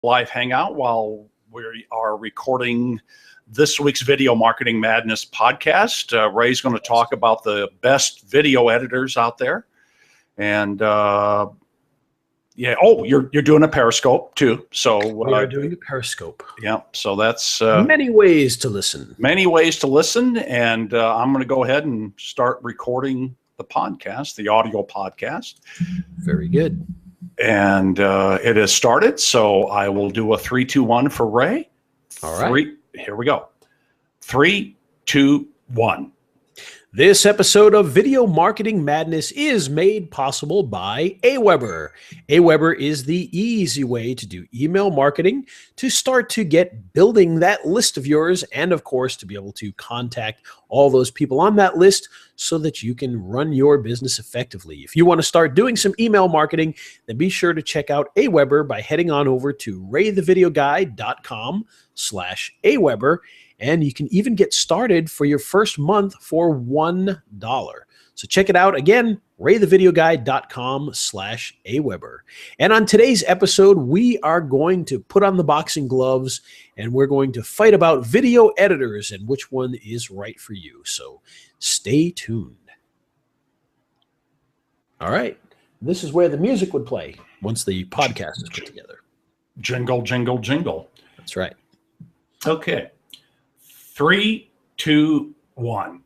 live hangout while we are recording this week's Video Marketing Madness podcast. Ray's going to talk about the best video editors out there. And yeah, oh, you're doing a Periscope too. So we are doing a Periscope. Yeah, so that's many ways to listen. Many ways to listen. And I'm going to go ahead and start recording the podcast, the audio podcast. Very good. And it has started, so I will do a 3, 2, 1 for Ray. All right. Here we go. 3, 2, 1. This episode of Video Marketing Madness is made possible by Aweber. Aweber is the easy way to do email marketing, to start to get building that list of yours, and of course, to be able to contact all those people on that list so that you can run your business effectively. If you want to start doing some email marketing, then be sure to check out Aweber by heading on over to raythevideoguy.com/Aweber. And you can even get started for your first month for $1. So check it out again, raythevideoguy.com/Aweber. And on today's episode, we are going to put on the boxing gloves and we're going to fight about video editors and which one is right for you. So stay tuned. All right. This is where the music would play once the podcast is put together. Jingle, jingle, jingle. That's right. Okay. 3, 2, 1.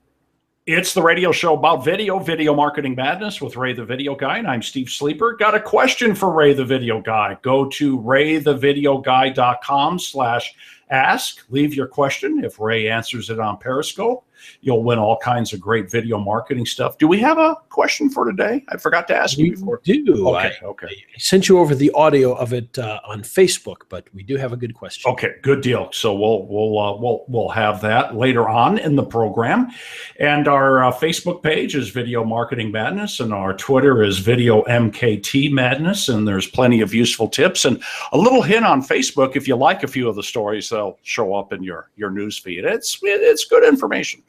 It's the radio show about Video Marketing Madness with Ray the Video Guy, and I'm Steve Sleeper. Got a question for Ray the Video Guy. Go to raythevideoguy.com/ask. Leave your question. If Ray answers it on Periscope, you'll win all kinds of great video marketing stuff. Do we have a question for today? I forgot to ask you before. We do. Okay. I sent you over the audio of it on Facebook, but we do have a good question. Okay, good deal. So we'll have that later on in the program. And our Facebook page is Video Marketing Madness, and our Twitter is Video MKT Madness. And there's plenty of useful tips and a little hint on Facebook. If you like a few of the stories, they'll show up in your news feed. It's good information.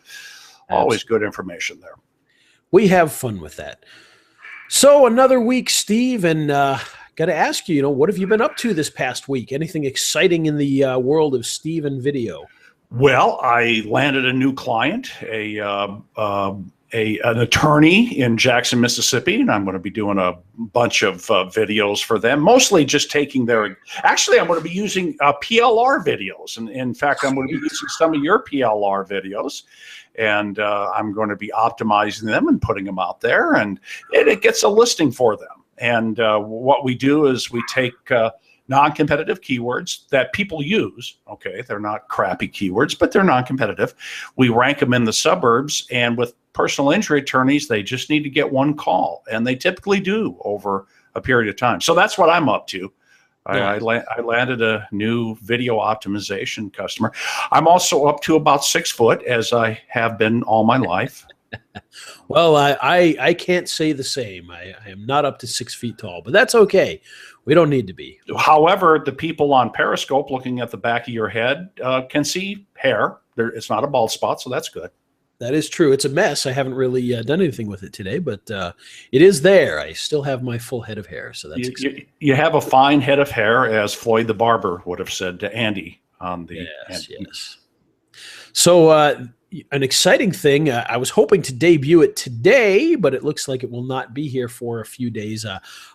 Always good information there. We have fun with that. So another week, Steve, and got to ask you, what have you been up to this past week? Anything exciting in the world of Steve and video? Well, I landed a new client, an attorney in Jackson, Mississippi, and I'm going to be doing a bunch of videos for them, mostly just taking their, actually, I'm going to be using PLR videos. And in fact, I'm going to be using some of your PLR videos, and I'm going to be optimizing them and putting them out there, and it gets a listing for them. And what we do is we take non-competitive keywords that people use. Okay, they're not crappy keywords, but they're non-competitive. We rank them in the suburbs, and with personal injury attorneys, they just need to get one call, and they typically do over a period of time. So that's what I'm up to. I landed a new video optimization customer. I'm also up to about 6 foot, as I have been all my life. Well, I can't say the same. I am not up to 6 feet tall, but that's okay. We don't need to be. However, the people on Periscope looking at the back of your head can see hair. It's not a bald spot, so that's good. That is true. It's a mess. I haven't really done anything with it today, but it is there. I still have my full head of hair, so that's exciting. You have a fine head of hair, as Floyd the barber would have said to Andy on the. Yes. So an exciting thing. I was hoping to debut it today, but it looks like it will not be here for a few days.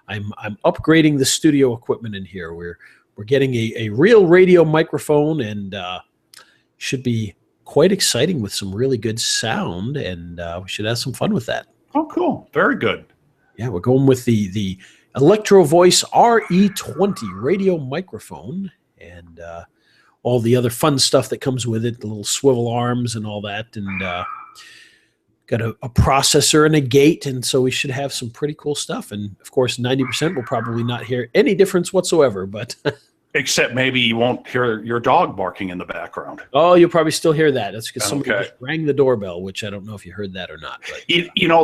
I'm upgrading the studio equipment in here. We're getting a real radio microphone, and should be quite exciting with some really good sound, and we should have some fun with that. Oh, cool. Very good. Yeah, we're going with the Electro Voice RE20 radio microphone, and all the other fun stuff that comes with it, the little swivel arms and all that, and got a processor and a gate, and so we should have some pretty cool stuff. And of course, 90% will probably not hear any difference whatsoever, but except maybe you won't hear your dog barking in the background. Oh, you'll probably still hear that. That's because somebody just rang the doorbell, which I don't know if you heard that or not. But,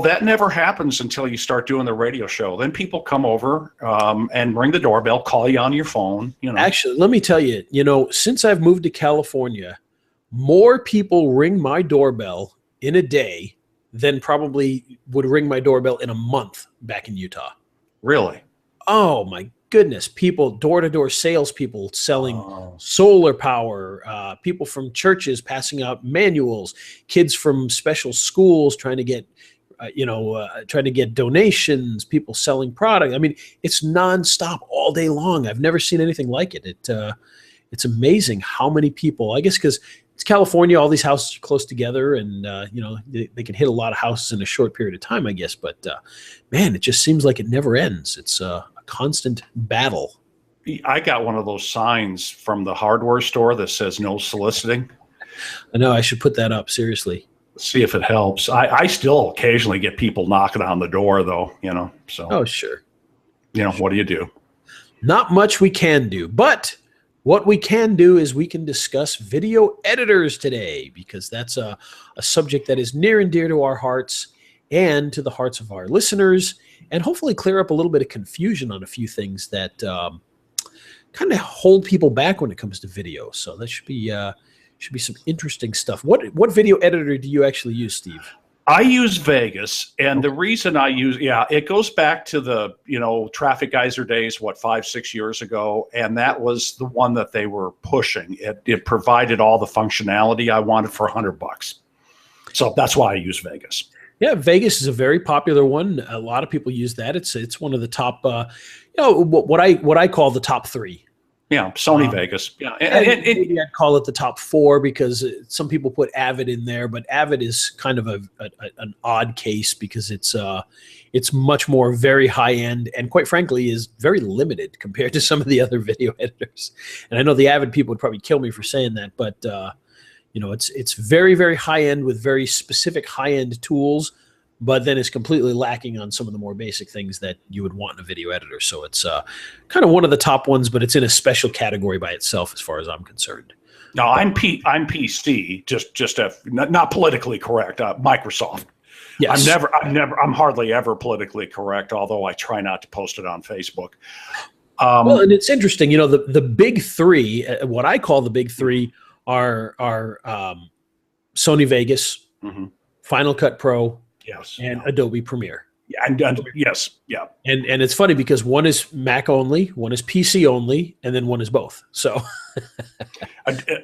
that never happens until you start doing the radio show. Then people come over and ring the doorbell, call you on your phone. Actually, let me tell you, since I've moved to California, more people ring my doorbell in a day than probably would ring my doorbell in a month back in Utah. Really? Oh, my goodness, people, door-to-door salespeople selling solar power, people from churches passing out manuals, kids from special schools trying to get, trying to get donations, people selling product. I mean, it's nonstop all day long. I've never seen anything like it. It's amazing how many people, I guess, because it's California, all these houses are close together, and they can hit a lot of houses in a short period of time, I guess. But man, it just seems like it never ends. It's a constant battle. I got one of those signs from the hardware store that says no soliciting. I know, I should put that up, seriously. See if it helps. I still occasionally get people knocking on the door, though, so. Oh, sure. What do you do? Not much we can do, but what we can do is we can discuss video editors today, because that's a subject that is near and dear to our hearts and to the hearts of our listeners, and hopefully clear up a little bit of confusion on a few things that kind of hold people back when it comes to video. So that should be some interesting stuff. What video editor do you actually use, Steve? I use Vegas, and the reason I use, it goes back to the, Traffic Geyser days, 5-6 years ago, and that was the one that they were pushing. It provided all the functionality I wanted for $100. So that's why I use Vegas. Yeah, Vegas is a very popular one. A lot of people use that. It's one of the top, what I call the top three. Yeah, Sony Vegas. Yeah, and maybe I'd call it the top four, because some people put Avid in there, but Avid is kind of an odd case, because it's much more very high end, and quite frankly is very limited compared to some of the other video editors. And I know the Avid people would probably kill me for saying that, but it's very, very high end with very specific high end tools, but then it's completely lacking on some of the more basic things that you would want in a video editor. So it's kind of one of the top ones, but it's in a special category by itself as far as I'm concerned. No, I'm PC, just not politically correct. Microsoft. Yes. I'm hardly ever politically correct, although I try not to post it on Facebook. Well, and it's interesting, the big three, what I call the big three are Sony Vegas, Final Cut Pro, yes, and Adobe Premiere. Yeah, and yes, yeah. And it's funny because one is Mac only, one is PC only, and then one is both. So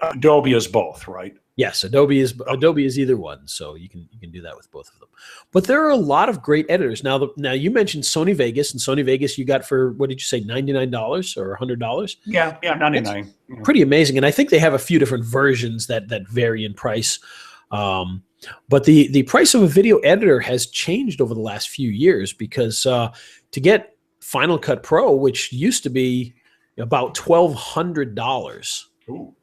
Adobe is both, right? Yes, Adobe is either one. So you can do that with both of them. But there are a lot of great editors. Now you mentioned Sony Vegas, and Sony Vegas you got for, what did you say, $99 or $100? Yeah, $99. That's pretty amazing. And I think they have a few different versions that vary in price. But the price of a video editor has changed over the last few years, because to get Final Cut Pro, which used to be about $1,200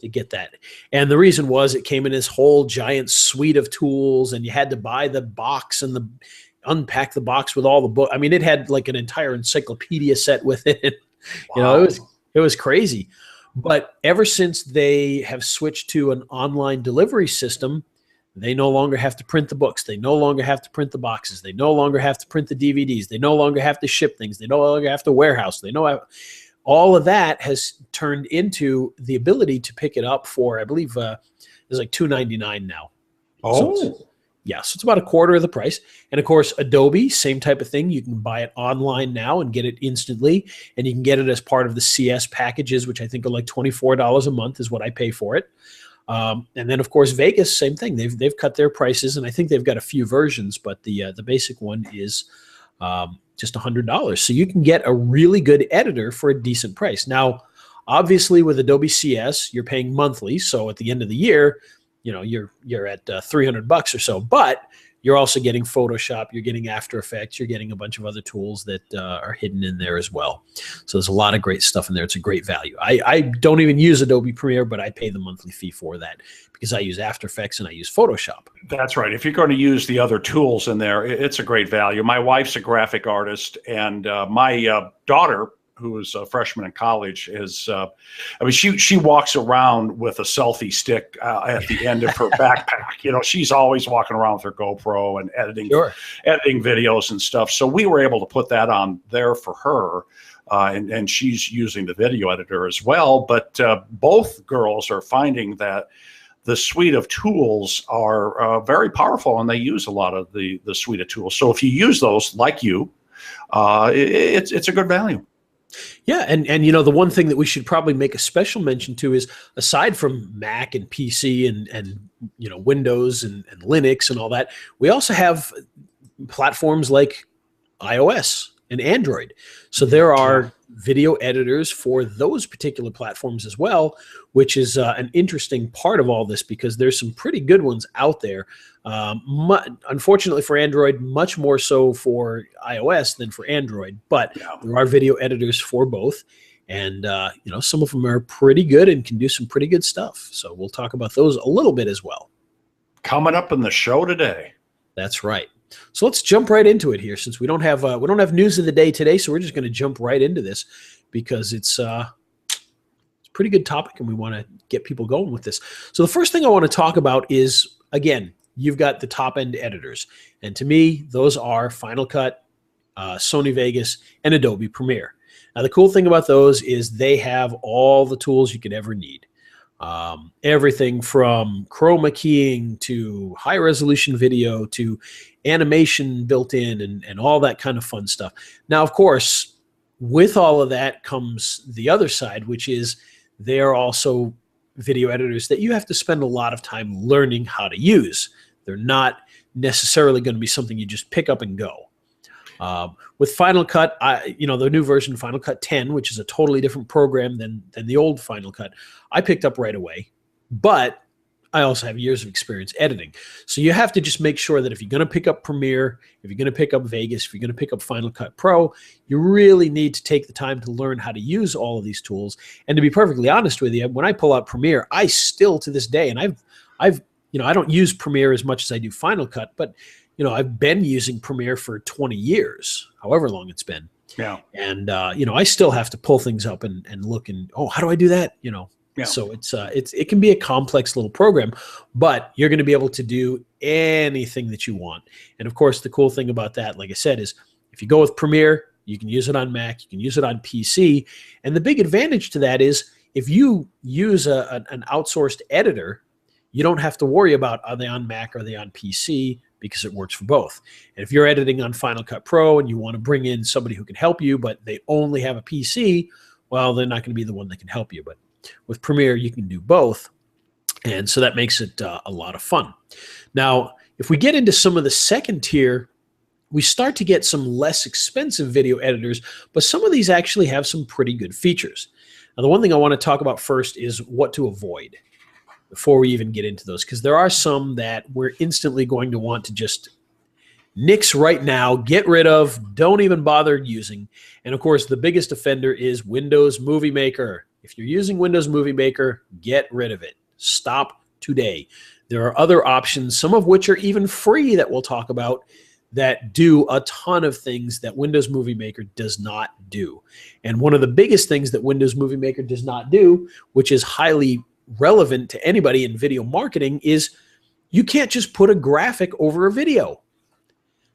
to get that. And the reason was it came in this whole giant suite of tools, and you had to buy the box and unpack the box with all the book. I mean, it had like an entire encyclopedia set with it. Wow. It was crazy. But ever since they have switched to an online delivery system, they no longer have to print the books. They no longer have to print the boxes. They no longer have to print the DVDs. They no longer have to ship things. They no longer have to warehouse. All of that has turned into the ability to pick it up for, I believe, there's like $299 now. Oh, so it's about a quarter of the price. And of course, Adobe, same type of thing. You can buy it online now and get it instantly, and you can get it as part of the CS packages, which I think are like $24 a month is what I pay for it. And then of course Vegas, same thing. They've cut their prices, and I think they've got a few versions, but the basic one is just $100. So you can get a really good editor for a decent price. Now, obviously with Adobe CS, you're paying monthly, so at the end of the year, you're at $300 or so. But you're also getting Photoshop, you're getting After Effects, you're getting a bunch of other tools that are hidden in there as well. So there's a lot of great stuff in there. It's a great value. I don't even use Adobe Premiere, but I pay the monthly fee for that because I use After Effects and I use Photoshop. That's right. If you're going to use the other tools in there, it's a great value. My wife's a graphic artist, and my daughter, who is a freshman in college, is, she walks around with a selfie stick at the end of her backpack. She's always walking around with her GoPro and editing videos and stuff. So we were able to put that on there for her. And she's using the video editor as well. But both girls are finding that the suite of tools are very powerful, and they use a lot of the suite of tools. So if you use those, like you, it's a good value. Yeah, and you know, the one thing that we should probably make a special mention to is, aside from Mac and PC and you know, Windows and Linux and all that, we also have platforms like iOS and Android. So there are video editors for those particular platforms as well, which is an interesting part of all this, because there's some pretty good ones out there. Unfortunately for Android, much more so for iOS than for Android, but there are video editors for both. And, you know, some of them are pretty good and can do some pretty good stuff. So we'll talk about those a little bit as well. Coming up in the show today. That's right. So let's jump right into it here, since we don't have news of the day today. So we're just going to jump right into this, because it's a pretty good topic and we want to get people going with this. So the first thing I want to talk about is, again, you've got the top end editors. And to me, those are Final Cut, Sony Vegas, and Adobe Premiere. Now, the cool thing about those is they have all the tools you could ever need. Everything from chroma keying to high resolution video to animation built in and all that kind of fun stuff. Now, of course, with all of that comes the other side, which is they're also video editors that you have to spend a lot of time learning how to use. They're not necessarily going to be something you just pick up and go. With Final Cut, you know, the new version, Final Cut 10, which is a totally different program than the old Final Cut, I picked up right away. But I also have years of experience editing. So you have to just make sure that if you're going to pick up Premiere, if you're going to pick up Vegas, if you're going to pick up Final Cut Pro, you really need to take the time to learn how to use all of these tools. And to be perfectly honest with you, when I pull out Premiere, I still to this day, and I've you know, I don't use Premiere as much as I do Final Cut, but you know, I've been using Premiere for 20 years, however long it's been. Yeah. And, you know, I still have to pull things up and look and, oh, how do I do that? You know, so it can be a complex little program, but you're going to be able to do anything that you want. And of course, the cool thing about that, like I said, is if you go with Premiere, you can use it on Mac, you can use it on PC. And the big advantage to that is if you use an outsourced editor, you don't have to worry about, are they on Mac, are they on PC, because it works for both. And if you're editing on Final Cut Pro and you want to bring in somebody who can help you, but they only have a PC, well, they're not going to be the one that can help you. But with Premiere, you can do both. And so that makes it a lot of fun. Now, if we get into some of the second tier, we start to get some less expensive video editors, but some of these actually have some pretty good features. Now, the one thing I want to talk about first is what to avoid before we even get into those, because there are some that we're instantly going to want to just nix right now, get rid of, don't even bother using. And of course, the biggest offender is Windows Movie Maker. If you're using Windows Movie Maker, get rid of it. Stop today. There are other options, some of which are even free, that we'll talk about, that do a ton of things that Windows Movie Maker does not do. And one of the biggest things that Windows Movie Maker does not do, which is highly relevant to anybody in video marketing, is you can't just put a graphic over a video.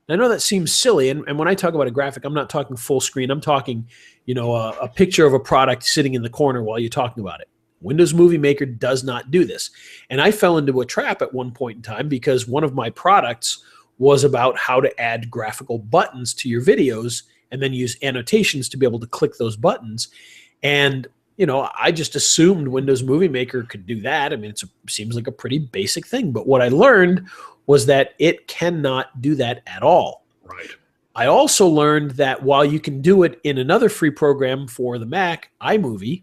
I know that seems silly, and when I talk about a graphic, I'm not talking full screen. I'm talking, you know, a picture of a product sitting in the corner while you're talking about it. Windows Movie Maker does not do this. And I fell into a trap at one point in time, because one of my products was about how to add graphical buttons to your videos and then use annotations to be able to click those buttons. And you know, I just assumed Windows Movie Maker could do that. I mean, it seems like a pretty basic thing. But what I learned was that it cannot do that at all. Right. I also learned that while you can do it in another free program for the Mac, iMovie,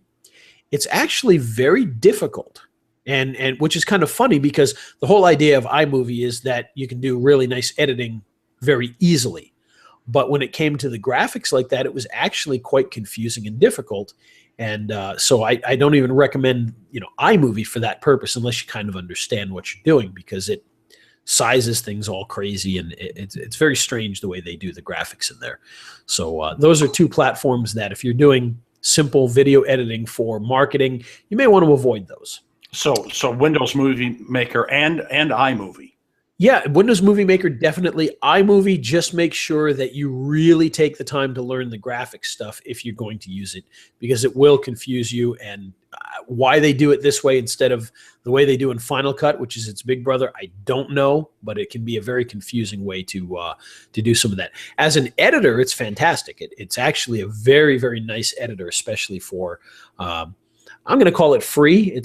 it's actually very difficult. And which is kind of funny, because the whole idea of iMovie is that you can do really nice editing very easily. But when it came to the graphics like that, it was actually quite confusing and difficult. And so I don't even recommend, you know, iMovie for that purpose, unless you kind of understand what you're doing, because it sizes things all crazy, and it's very strange the way they do the graphics in there. So those are two platforms that if you're doing simple video editing for marketing, you may want to avoid those. So Windows Movie Maker and iMovie. Yeah, Windows Movie Maker, definitely. iMovie, just make sure that you really take the time to learn the graphics stuff if you're going to use it, because it will confuse you. And why they do it this way instead of the way they do in Final Cut, which is its big brother, I don't know, but it can be a very confusing way to do some of that. As an editor, it's fantastic. It's actually a very, very nice editor, especially for I'm going to call it free.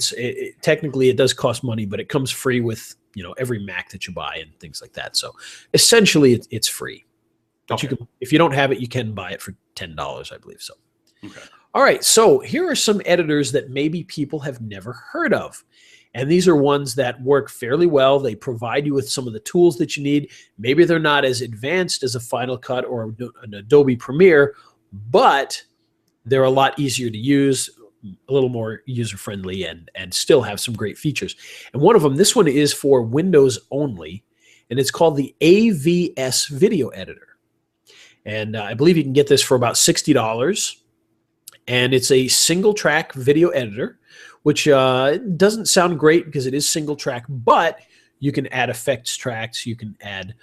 Technically it does cost money, but it comes free with every Mac that you buy and things like that. So essentially it's free. But you can, if you don't have it, you can buy it for $10, I believe so. Okay. All right, so here are some editors that maybe people have never heard of. And these are ones that work fairly well. They provide you with some of the tools that you need. Maybe they're not as advanced as a Final Cut or an Adobe Premiere, but they're a lot easier to use, a little more user-friendly, and still have some great features. And one of them, this one is for Windows only, and it's called the AVS Video Editor. And I believe you can get this for about $60. And it's a single-track video editor, which doesn't sound great because it is single-track, but you can add effects tracks, you can add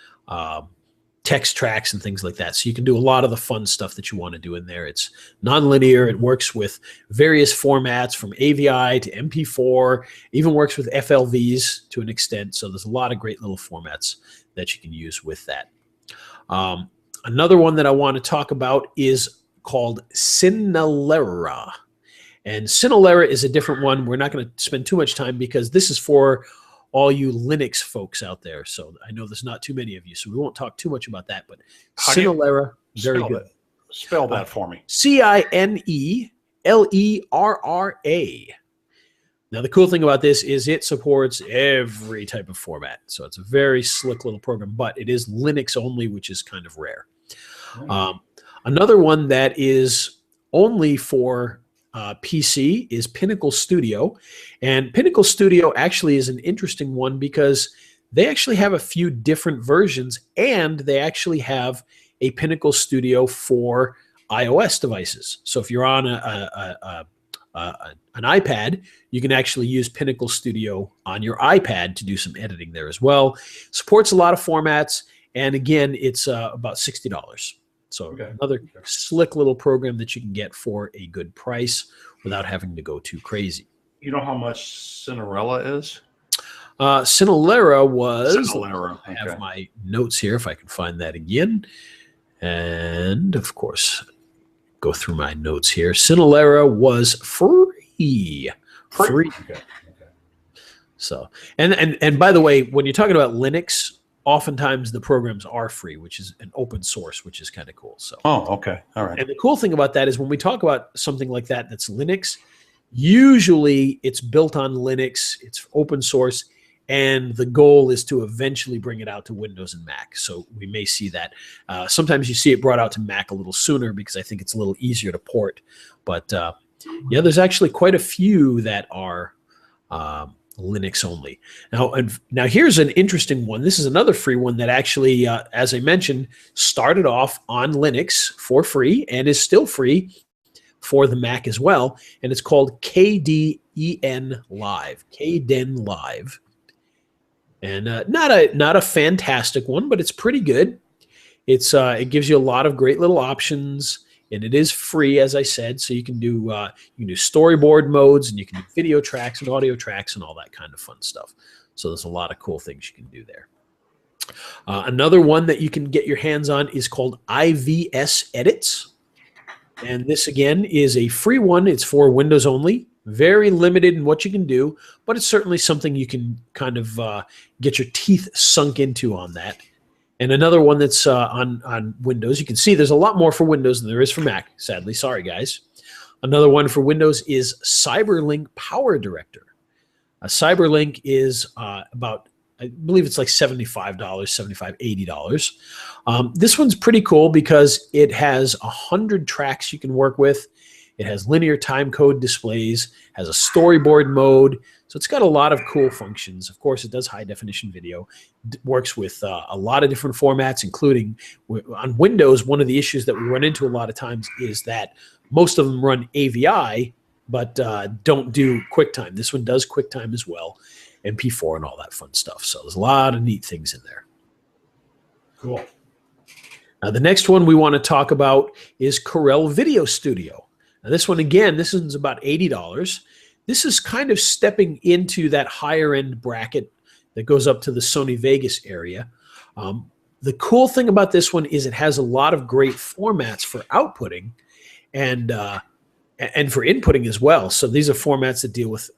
text tracks and things like that. So you can do a lot of the fun stuff that you want to do in there. It's nonlinear. It works with various formats from AVI to MP4, even works with FLVs to an extent. So there's a lot of great little formats that you can use with that. Another one that I want to talk about is called Cinelera. And Cinelera is a different one. We're not going to spend too much time because this is for all you Linux folks out there. So I know there's not too many of you, so we won't talk too much about that. But Cinelera, very good. Spell that for me. Cinelerra. Now, the cool thing about this is it supports every type of format. So it's a very slick little program, but it is Linux only, which is kind of rare. Another one that is only for PC is Pinnacle Studio. And Pinnacle Studio actually is an interesting one because they actually have a few different versions, and they actually have a Pinnacle Studio for iOS devices. So if you're on an iPad, you can actually use Pinnacle Studio on your iPad to do some editing there as well. Supports a lot of formats, and again, it's about $60. So another slick little program that you can get for a good price without having to go too crazy. You know how much Cinelera is? Cinelera was, Cinelera. I have my notes here if I can find that again. And of course, go through my notes here. Cinelera was free. Free. Okay. So, and by the way, when you're talking about Linux, oftentimes the programs are free, which is an open source, which is kind of cool. So, okay. All right. And the cool thing about that is when we talk about something like that that's Linux, usually it's built on Linux, it's open source, and the goal is to eventually bring it out to Windows and Mac. So we may see that. Sometimes you see it brought out to Mac a little sooner because I think it's a little easier to port. But yeah, there's actually quite a few that are Linux only. Now here's an interesting one. This is another free one that actually, as I mentioned, started off on Linux for free and is still free for the Mac as well. And it's called KDEN Live. KDEN Live. And not a fantastic one, but it's pretty good. It gives you a lot of great little options. And it is free, as I said, so you can do storyboard modes, and you can do video tracks and audio tracks and all that kind of fun stuff. So there's a lot of cool things you can do there. Another one that you can get your hands on is called AVS Edits. And this, again, is a free one. It's for Windows only. Very limited in what you can do, but it's certainly something you can kind of get your teeth sunk into on that. And another one that's on Windows, you can see there's a lot more for Windows than there is for Mac, sadly. Sorry, guys. Another one for Windows is CyberLink Power Director. CyberLink is about, I believe it's like $75, $75, $80. This one's pretty cool because it has 100 tracks you can work with. It has linear time code displays, has a storyboard mode. So it's got a lot of cool functions. Of course, it does high definition video. It works with a lot of different formats, including on Windows. One of the issues that we run into a lot of times is that most of them run AVI, but don't do QuickTime. This one does QuickTime as well. MP4 and all that fun stuff. So there's a lot of neat things in there. Cool. Now, the next one we want to talk about is Corel VideoStudio. Now, this one, again, this is about $80. This is kind of stepping into that higher end bracket that goes up to the Sony Vegas area. The cool thing about this one is it has a lot of great formats for outputting and for inputting as well. So these are formats that deal with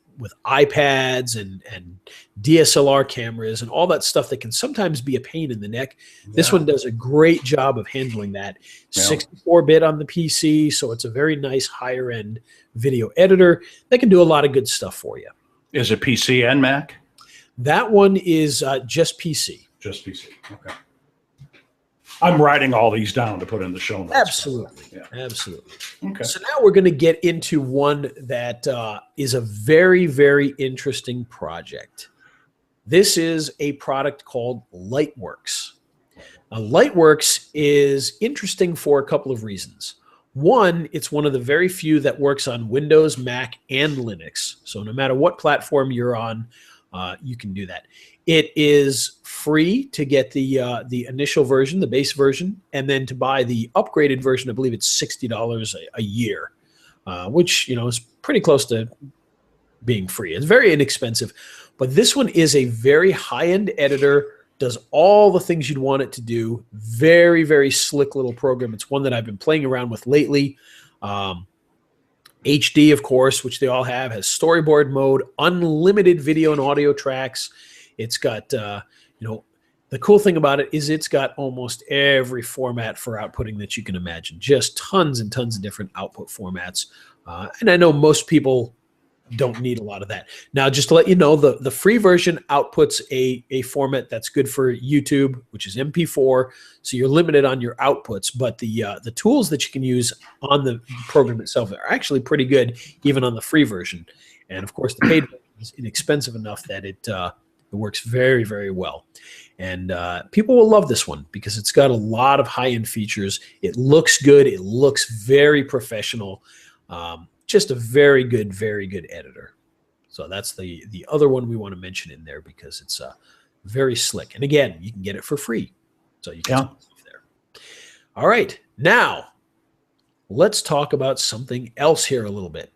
iPads and DSLR cameras and all that stuff that can sometimes be a pain in the neck. Yeah. This one does a great job of handling that. 64-bit on the PC, so it's a very nice higher end video editor that can do a lot of good stuff for you. Is it PC and Mac? That one is just PC. Just PC. Okay. I'm writing all these down to put in the show notes. Absolutely. Yeah. Absolutely. Okay. So now we're going to get into one that is a very, very interesting project. This is a product called Lightworks. Now, Lightworks is interesting for a couple of reasons. One, it's one of the very few that works on Windows, Mac, and Linux. So no matter what platform you're on, you can do that. It is free to get the initial version, the base version, and then to buy the upgraded version, I believe it's $60 a year, which is pretty close to being free. It's very inexpensive, but this one is a very high-end editor, does all the things you'd want it to do. Very, very slick little program. It's one that I've been playing around with lately. HD, of course, which they all have, has storyboard mode, unlimited video and audio tracks. It's got, the cool thing about it is it's got almost every format for outputting that you can imagine. Just tons and tons of different output formats. And I know most people don't need a lot of that. Now, just to let you know, the free version outputs a format that's good for YouTube, which is MP4. So you're limited on your outputs, but the tools that you can use on the program itself are actually pretty good, even on the free version. And of course, the paid version is inexpensive enough that it works very, very well. And people will love this one because it's got a lot of high-end features. It looks good. It looks very professional. Just a very good editor. So that's the other one we want to mention in there because it's very slick. And again, you can get it for free. So you can there. All right. Now, let's talk about something else here a little bit.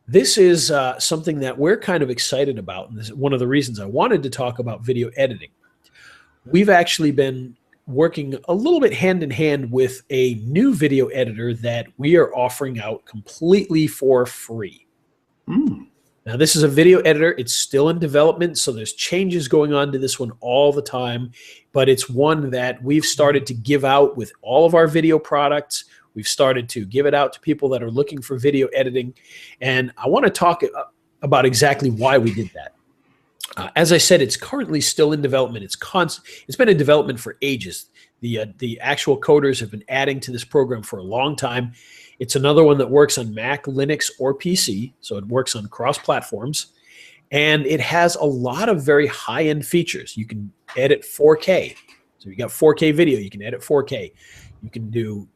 This is something that we're kind of excited about, and this is one of the reasons I wanted to talk about video editing. We've actually been working a little bit hand in hand with a new video editor that we are offering out completely for free. Now, this is a video editor. It's still in development, so there's changes going on to this one all the time, but it's one that we've started to give out with all of our video products. We've started to give it out to people that are looking for video editing, and I want to talk about exactly why we did that. As I said, it's currently still in development. It's been in development for ages. The actual coders have been adding to this program for a long time. It's another one that works on Mac, Linux, or PC, so it works on cross platforms, and it has a lot of very high-end features. You can edit 4K. So you got 4K video, you can edit 4K. You can do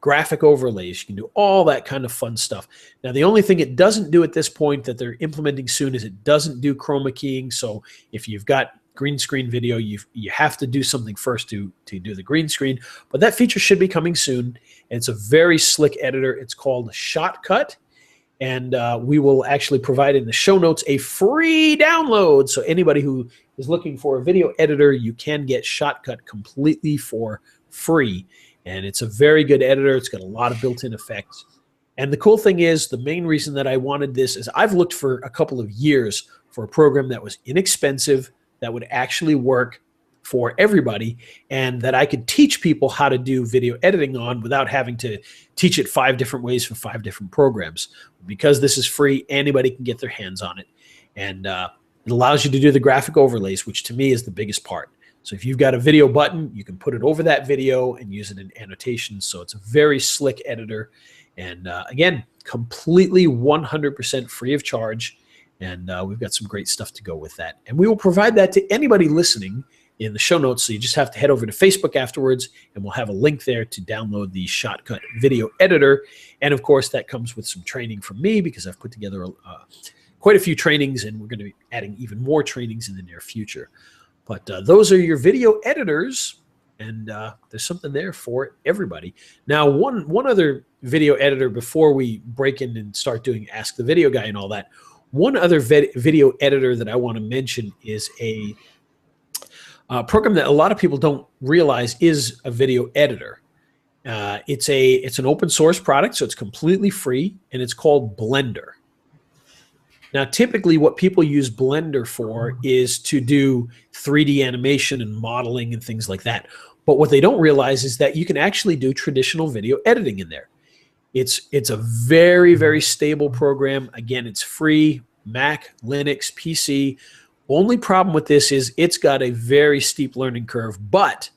graphic overlays. You can do all that kind of fun stuff. Now, the only thing it doesn't do at this point that they're implementing soon is it doesn't do chroma keying. So if you've got green screen video, you have to do something first to do the green screen. But that feature should be coming soon. And it's a very slick editor. It's called ShotCut. And we will actually provide in the show notes a free download. So anybody who is looking for a video editor, you can get ShotCut completely for free. And it's a very good editor. It's got a lot of built-in effects. And the cool thing is, the main reason that I wanted this is I've looked for a couple of years for a program that was inexpensive, that would actually work for everybody, and that I could teach people how to do video editing on without having to teach it 5 different ways for 5 different programs. Because this is free, anybody can get their hands on it. And it allows you to do the graphic overlays, which to me is the biggest part. So if you've got a video button, you can put it over that video and use it in annotations. So it's a very slick editor. And again, completely 100% free of charge. And we've got some great stuff to go with that. And we will provide that to anybody listening in the show notes. So you just have to head over to Facebook afterwards, and we'll have a link there to download the ShotCut video editor. And of course, that comes with some training from me because I've put together quite a few trainings, and we're going to be adding even more trainings in the near future. But those are your video editors, and there's something there for everybody. Now, one other video editor before we break in and start doing Ask the Video Guy and all that. One other video editor that I want to mention is a program that a lot of people don't realize is a video editor. It's an open source product, so it's completely free, and it's called Blender. Now, typically what people use Blender for is to do 3D animation and modeling and things like that. But what they don't realize is that you can actually do traditional video editing in there. It's a very, very stable program. Again, it's free, Mac, Linux, PC. Only problem with this is it's got a very steep learning curve, but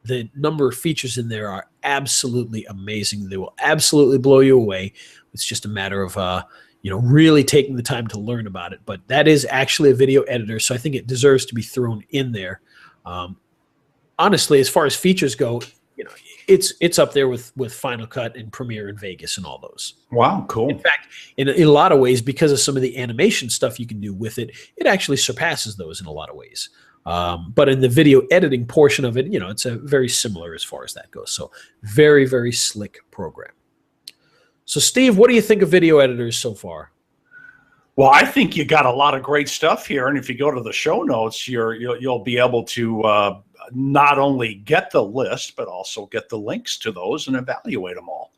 the number of features in there are absolutely amazing. They will absolutely blow you away. It's just a matter of really taking the time to learn about it. But that is actually a video editor, so I think it deserves to be thrown in there. Honestly, as far as features go, it's up there with Final Cut and Premiere and Vegas and all those. Wow, cool. In fact, in a lot of ways, because of some of the animation stuff you can do with it, it actually surpasses those in a lot of ways. But in the video editing portion of it, it's a very similar as far as that goes. So very, very slick program. So Steve, what do you think of video editors so far? Well, I think you got a lot of great stuff here, and if you go to the show notes, you'll be able to not only get the list, but also get the links to those and evaluate them all.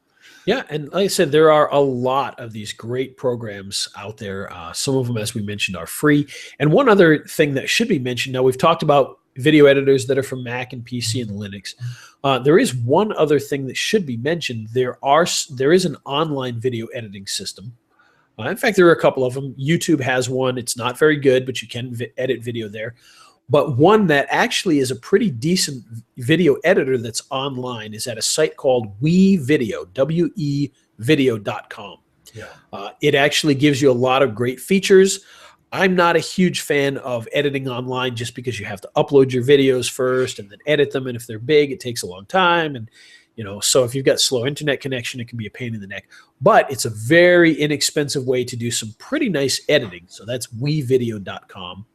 Yeah, and like I said, there are a lot of these great programs out there. Some of them, as we mentioned, are free. And one other thing that should be mentioned, now we've talked about video editors that are from Mac and PC and Linux. There is one other thing that should be mentioned. There is an online video editing system. In fact, there are a couple of them. YouTube has one. It's not very good, but you can edit video there. But one that actually is a pretty decent video editor that's online is at a site called WeVideo, wevideo.com. Yeah. It actually gives you a lot of great features. I'm not a huge fan of editing online just because you have to upload your videos first and then edit them. And if they're big, it takes a long time. And, so if you've got slow internet connection, it can be a pain in the neck. But it's a very inexpensive way to do some pretty nice editing. So that's wevideo.com.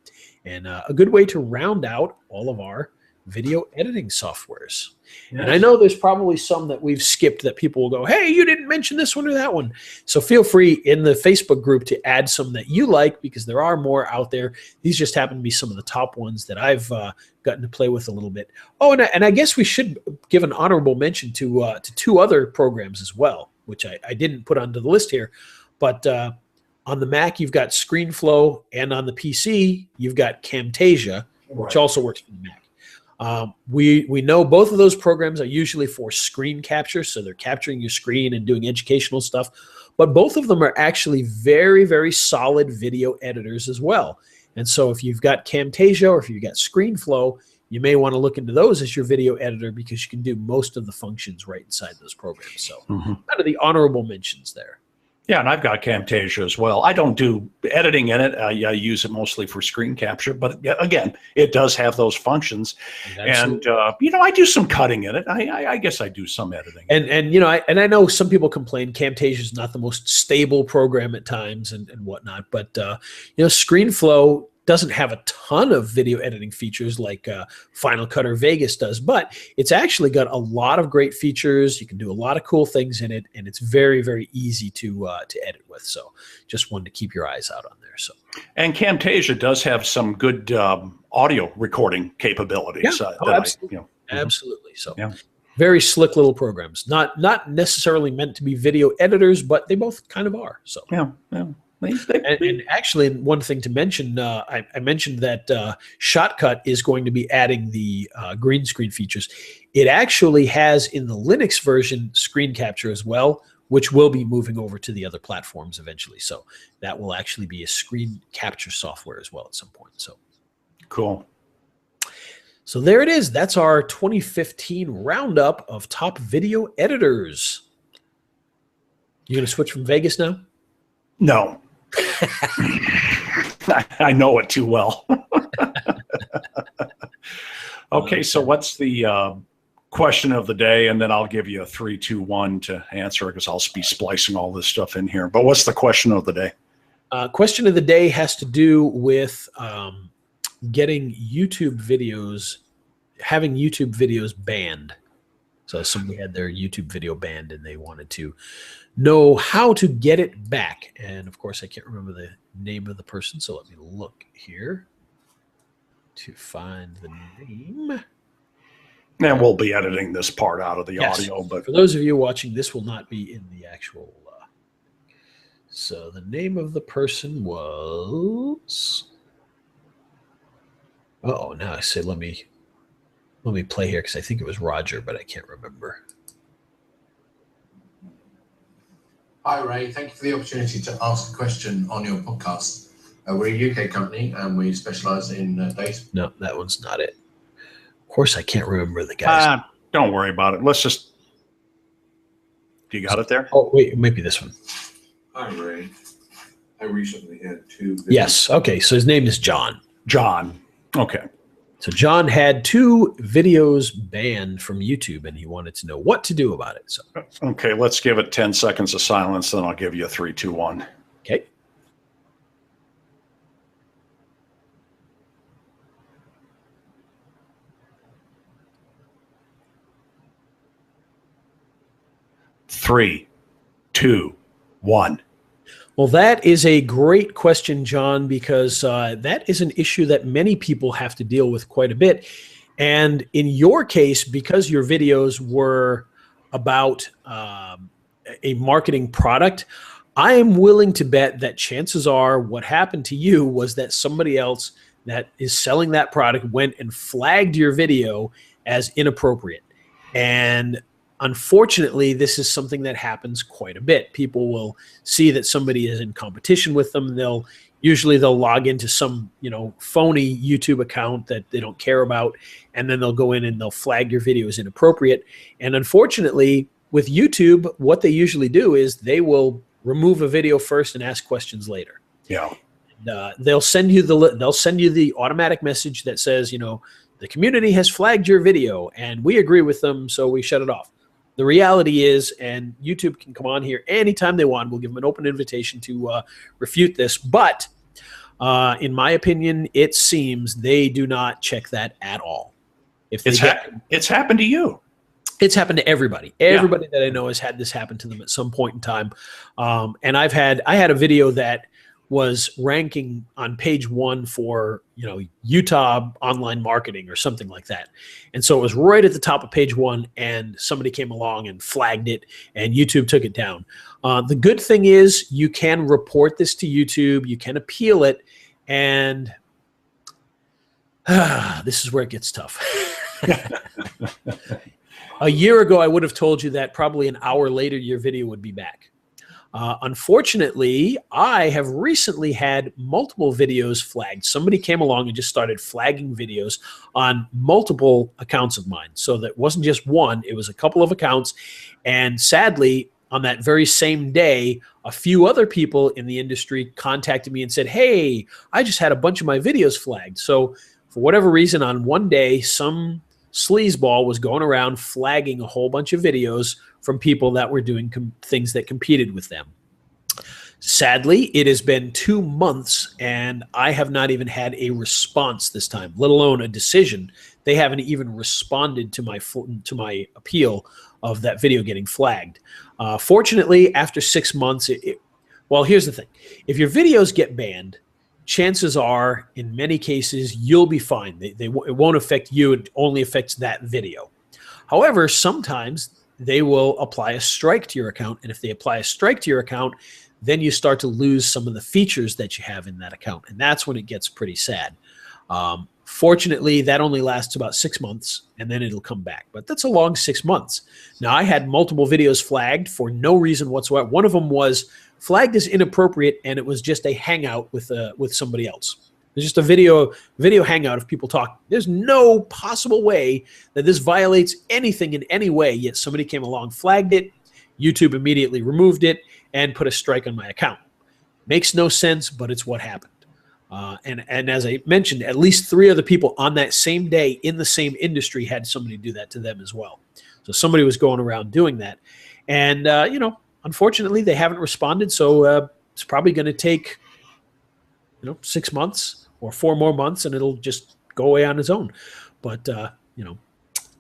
And a good way to round out all of our video editing softwares. Yes. And I know there's probably some that we've skipped that people will go, hey, you didn't mention this one or that one. So feel free in the Facebook group to add some that you like, because there are more out there. These just happen to be some of the top ones that I've gotten to play with a little bit. Oh, and I guess we should give an honorable mention to two other programs as well, which I didn't put onto the list here. But on the Mac, you've got ScreenFlow, and on the PC, you've got Camtasia, which also works for the Mac. We know both of those programs are usually for screen capture, so they're capturing your screen and doing educational stuff. But both of them are actually very, very solid video editors as well. And so if you've got Camtasia or if you've got ScreenFlow, you may want to look into those as your video editor, because you can do most of the functions right inside those programs. So kind of the honorable mentions there. Yeah, and I've got Camtasia as well. I don't do editing in it. I use it mostly for screen capture. But again, it does have those functions. And, I do some cutting in it. I guess I do some editing. And I know some people complain Camtasia is not the most stable program at times and whatnot. But, ScreenFlow doesn't have a ton of video editing features like Final Cut or Vegas does, but it's actually got a lot of great features. You can do a lot of cool things in it, and it's very, very easy to edit with. So just wanted to keep your eyes out on there. So, and Camtasia does have some good audio recording capabilities. Yeah. Absolutely. Absolutely. So very slick little programs. Not necessarily meant to be video editors, but they both kind of are. So yeah. And actually, one thing to mention, I mentioned that ShotCut is going to be adding the green screen features. It actually has in the Linux version screen capture as well, which will be moving over to the other platforms eventually. So that will actually be a screen capture software as well at some point. So cool. So there it is. That's our 2015 roundup of top video editors. You going to switch from Vegas now? No. I know it too well. Okay, so what's the question of the day? And then I'll give you a 3, 2, 1 to answer, because I'll be splicing all this stuff in here. But what's the question of the day? Question of the day has to do with getting YouTube videos, having YouTube videos banned. So somebody had their YouTube video banned and they wanted to know how to get it back. And of course, I can't remember the name of the person. So let me look here to find the name. And we'll be editing this part out of the Yes. audio. But for those of you watching, this will not be in the actual. So the name of the person was. Oh, now I say let me play here because I think it was Roger, but I can't remember. Hi, Ray. Thank you for the opportunity to ask a question on your podcast. We're a UK company and we specialize in data. No, that one's not it. Of course, I can't remember the guy's. don't worry about it. Let's just. Do you got it there? Oh, wait, it might be this one. Hi, Ray. I recently had 2 videos. Yes. Okay. So his name is John. John. Okay. So John had 2 videos banned from YouTube and he wanted to know what to do about it. So, Okay, let's give it 10 seconds of silence, then I'll give you a 3, 2, 1. okay. Three, 2, 1. Well, that is a great question, John, because that is an issue that many people have to deal with quite a bit. And in your case, because your videos were about a marketing product, I am willing to bet that chances are what happened to you was that somebody else that is selling that product went and flagged your video as inappropriate. And unfortunately, this is something that happens quite a bit. People will see that somebody is in competition with them. They'll log into some, phony YouTube account that they don't care about, and then they'll go in and they'll flag your video as inappropriate. And unfortunately, with YouTube, what they usually do is they will remove a video first and ask questions later. Yeah. They'll send you the automatic message that says, the community has flagged your video and we agree with them, so we shut it off. The reality is, and YouTube can come on here anytime they want. We'll give them an open invitation to refute this. But in my opinion, it seems they do not check that at all. It's happened to you. It's happened to everybody. Everybody that I know has had this happen to them at some point in time. And I had a video that was ranking on page 1 for, Utah online marketing or something like that. And so it was right at the top of page 1 and somebody came along and flagged it and YouTube took it down. The good thing is you can report this to YouTube, you can appeal it, and this is where it gets tough. A year ago, I would have told you that probably an hour later, your video would be back. Unfortunately, I have recently had multiple videos flagged. Somebody came along and just started flagging videos on multiple accounts of mine. So that wasn't just one, it was a couple of accounts. And sadly, on that very same day, a few other people in the industry contacted me and said, hey, I just had a bunch of my videos flagged. So for whatever reason, on one day, some sleazeball was going around flagging a whole bunch of videos from people that were doing things that competed with them. Sadly, it has been 2 months and I have not even had a response this time, let alone a decision. They haven't even responded to my appeal of that video getting flagged. Fortunately, after 6 months, well, here's the thing. If your videos get banned, chances are, in many cases, you'll be fine. It won't affect you. It only affects that video. However, sometimes they will apply a strike to your account. And if they apply a strike to your account, then you start to lose some of the features that you have in that account. And that's when it gets pretty sad. Fortunately, that only lasts about 6 months, and then it'll come back. But that's a long 6 months. Now, I had multiple videos flagged for no reason whatsoever. One of them was flagged as inappropriate, and it was just a hangout with somebody else. It's just a video hangout of people talking. There's no possible way that this violates anything in any way, yet somebody came along, flagged it, YouTube immediately removed it, and put a strike on my account. Makes no sense, but it's what happened. And as I mentioned, at least 3 other people on that same day in the same industry had somebody do that to them as well. So somebody was going around doing that. And, unfortunately, they haven't responded. So it's probably going to take 6 months or 4 more months, and it'll just go away on its own. But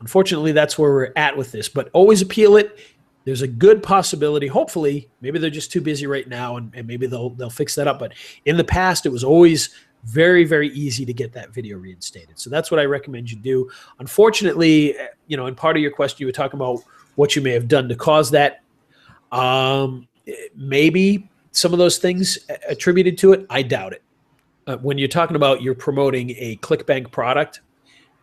unfortunately, that's where we're at with this. But always appeal it. There's a good possibility. Hopefully, maybe they're just too busy right now, and maybe they'll fix that up. But in the past, it was always very, very easy to get that video reinstated. So that's what I recommend you do. Unfortunately, in part of your question, you were talking about what you may have done to cause that. Maybe some of those things attributed to it. I doubt it. When you're talking about you're promoting a ClickBank product,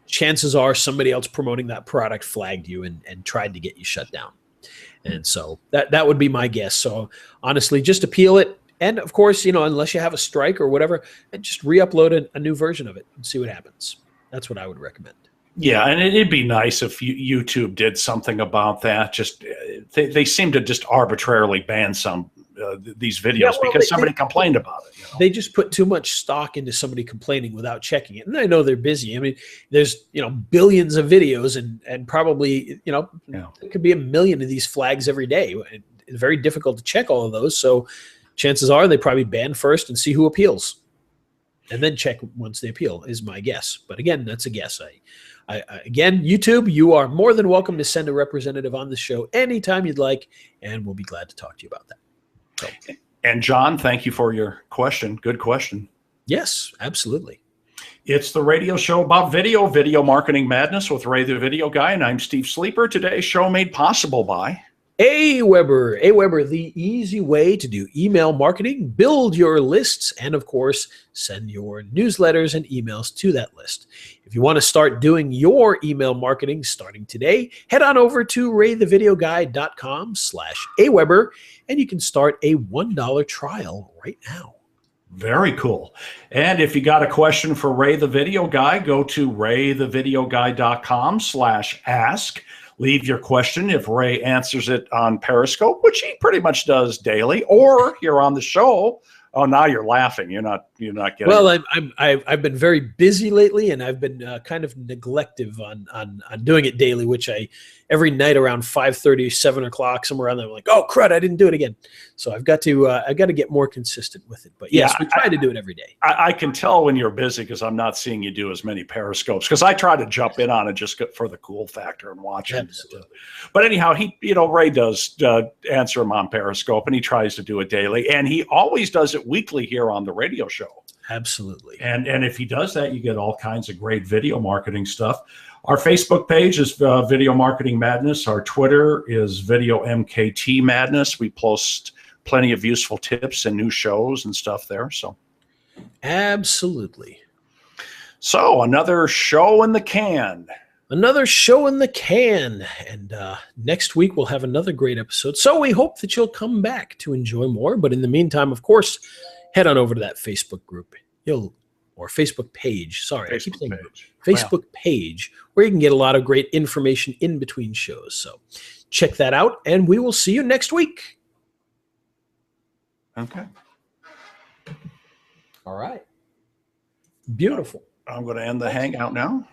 chances are somebody else promoting that product flagged you and tried to get you shut down. And so that would be my guess. So honestly, just appeal it. And of course, unless you have a strike or whatever, just re-upload a new version of it and see what happens. That's what I would recommend. Yeah, and it'd be nice if YouTube did something about that. Just they seem to just arbitrarily ban these videos because somebody complained about it. They just put too much stock into somebody complaining without checking it. And I know they're busy. I mean, there's billions of videos and probably it could be 1 million of these flags every day. It's very difficult to check all of those. So chances are they probably ban first and see who appeals, and then check once they appeal, is my guess. But again, that's a guess. Again, YouTube, you are more than welcome to send a representative on the show anytime you'd like, and we'll be glad to talk to you about that. So. And John, thank you for your question. Good question. Yes, absolutely. It's the radio show about video marketing madness with Ray the Video Guy, and I'm Steve Sleeper. Today's show made possible by AWeber. AWeber, the easy way to do email marketing, build your lists, and of course, send your newsletters and emails to that list. If you want to start doing your email marketing starting today, head on over to raythevideoguy.com/AWeber, and you can start a $1 trial right now. Very cool. And if you got a question for Ray the Video Guy, go to raythevideoguy.com/ask. Leave your question. If Ray answers it on Periscope, which he pretty much does daily, or you're on the show. Oh, now you're laughing. You're not getting. Well, I've been very busy lately, and I've been kind of neglective on doing it daily, which every night around 5:30, 7 o'clock, somewhere around there, I'm like, oh crud, I didn't do it again. So I've got to get more consistent with it. But yes, we try to do it every day. I can tell when you're busy because I'm not seeing you do as many Periscopes, because I try to jump in on it just for the cool factor and watch it. But anyhow, Ray does answer him on Periscope, and he tries to do it daily, and he always does it weekly here on the radio show. Absolutely. And if he does that, you get all kinds of great video marketing stuff. Our Facebook page is Video Marketing Madness. Our Twitter is Video MKT Madness. We post plenty of useful tips and new shows and stuff there. So, absolutely. So another show in the can. Another show in the can. And next week we'll have another great episode. So we hope that you'll come back to enjoy more. But in the meantime, of course, head on over to that Facebook group. Or Facebook page. Sorry, I keep saying Facebook page, where you can get a lot of great information in between shows. So check that out, and we will see you next week. Okay. All right. Beautiful. I'm going to end the hangout now.